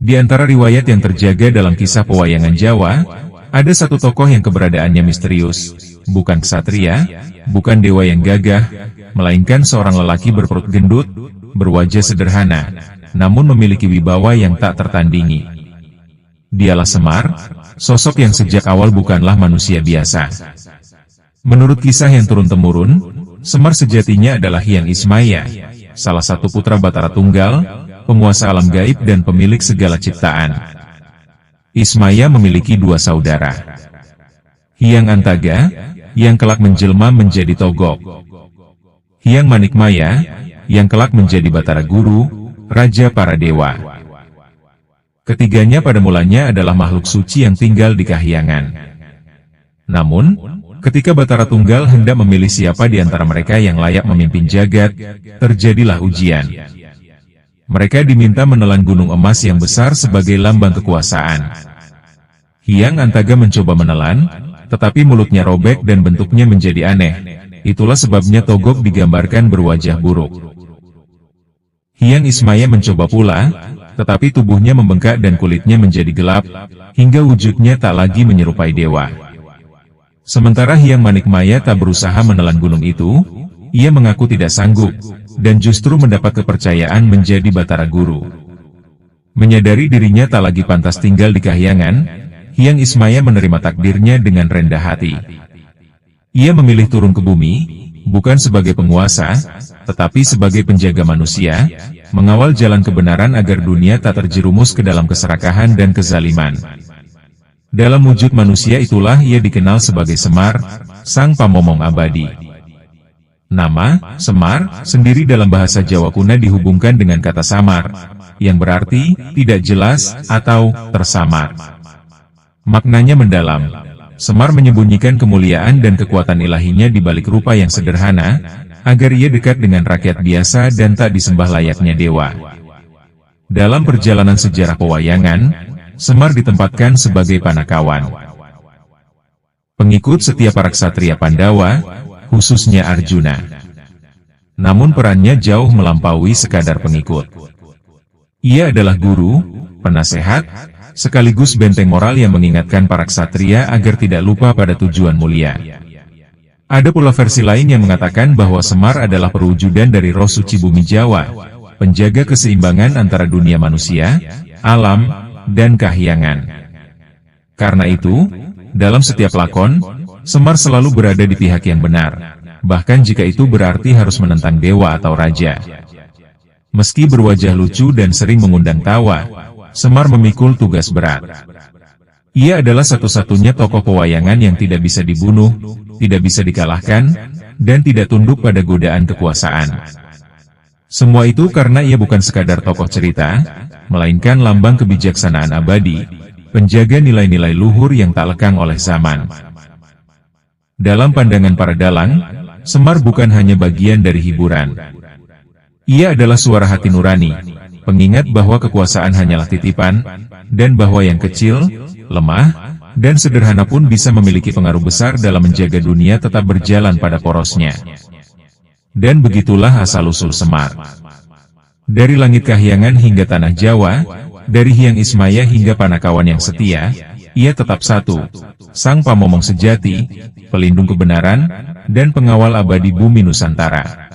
Di antara riwayat yang terjaga dalam kisah pewayangan Jawa, ada satu tokoh yang keberadaannya misterius, bukan ksatria, bukan dewa yang gagah, melainkan seorang lelaki berperut gendut, berwajah sederhana, namun memiliki wibawa yang tak tertandingi. Dialah Semar, sosok yang sejak awal bukanlah manusia biasa. Menurut kisah yang turun-temurun, Semar sejatinya adalah Hyang Ismaya, salah satu putra Batara Tunggal, penguasa alam gaib dan pemilik segala ciptaan. Ismaya memiliki dua saudara, Hyang Antaga, yang kelak menjelma menjadi Togok, Hyang Manikmaya, yang kelak menjadi Batara Guru, Raja para Dewa. Ketiganya pada mulanya adalah makhluk suci yang tinggal di Kahyangan. Namun, ketika Batara Tunggal hendak memilih siapa di antara mereka yang layak memimpin jagat, terjadilah ujian. Mereka diminta menelan gunung emas yang besar sebagai lambang kekuasaan. Hyang Antaga mencoba menelan, tetapi mulutnya robek dan bentuknya menjadi aneh. Itulah sebabnya Togok digambarkan berwajah buruk. Hyang Ismaya mencoba pula, tetapi tubuhnya membengkak dan kulitnya menjadi gelap, hingga wujudnya tak lagi menyerupai dewa. Sementara Hyang Manikmaya tak berusaha menelan gunung itu, ia mengaku tidak sanggup, dan justru mendapat kepercayaan menjadi Batara Guru. Menyadari dirinya tak lagi pantas tinggal di Kahyangan, Hyang Ismaya menerima takdirnya dengan rendah hati. Ia memilih turun ke bumi, bukan sebagai penguasa, tetapi sebagai penjaga manusia, mengawal jalan kebenaran agar dunia tak terjerumus ke dalam keserakahan dan kezaliman. Dalam wujud manusia itulah ia dikenal sebagai Semar, sang pamomong abadi. Nama, Semar, sendiri dalam bahasa Jawa kuno dihubungkan dengan kata samar, yang berarti, tidak jelas, atau, tersamar. Maknanya mendalam. Semar menyembunyikan kemuliaan dan kekuatan ilahinya di balik rupa yang sederhana, agar ia dekat dengan rakyat biasa dan tak disembah layaknya dewa. Dalam perjalanan sejarah pewayangan, Semar ditempatkan sebagai Panakawan, pengikut setia para ksatria Pandawa, khususnya Arjuna. Namun perannya jauh melampaui sekadar pengikut. Ia adalah guru, penasehat, sekaligus benteng moral yang mengingatkan para ksatria agar tidak lupa pada tujuan mulia. Ada pula versi lain yang mengatakan bahwa Semar adalah perwujudan dari roh suci bumi Jawa, penjaga keseimbangan antara dunia manusia, alam, dan Kahyangan. Karena itu, dalam setiap lakon, Semar selalu berada di pihak yang benar, bahkan jika itu berarti harus menentang dewa atau raja. Meski berwajah lucu dan sering mengundang tawa, Semar memikul tugas berat. Ia adalah satu-satunya tokoh pewayangan yang tidak bisa dibunuh, tidak bisa dikalahkan, dan tidak tunduk pada godaan kekuasaan. Semua itu karena ia bukan sekadar tokoh cerita, melainkan lambang kebijaksanaan abadi, penjaga nilai-nilai luhur yang tak lekang oleh zaman. Dalam pandangan para dalang, Semar bukan hanya bagian dari hiburan. Ia adalah suara hati nurani, pengingat bahwa kekuasaan hanyalah titipan, dan bahwa yang kecil, lemah, dan sederhana pun bisa memiliki pengaruh besar dalam menjaga dunia tetap berjalan pada porosnya. Dan begitulah asal-usul Semar. Dari langit Kahyangan hingga tanah Jawa, dari Hyang Ismaya hingga Panakawan yang setia, ia tetap satu, sang pamomong sejati, pelindung kebenaran, dan pengawal abadi bumi Nusantara.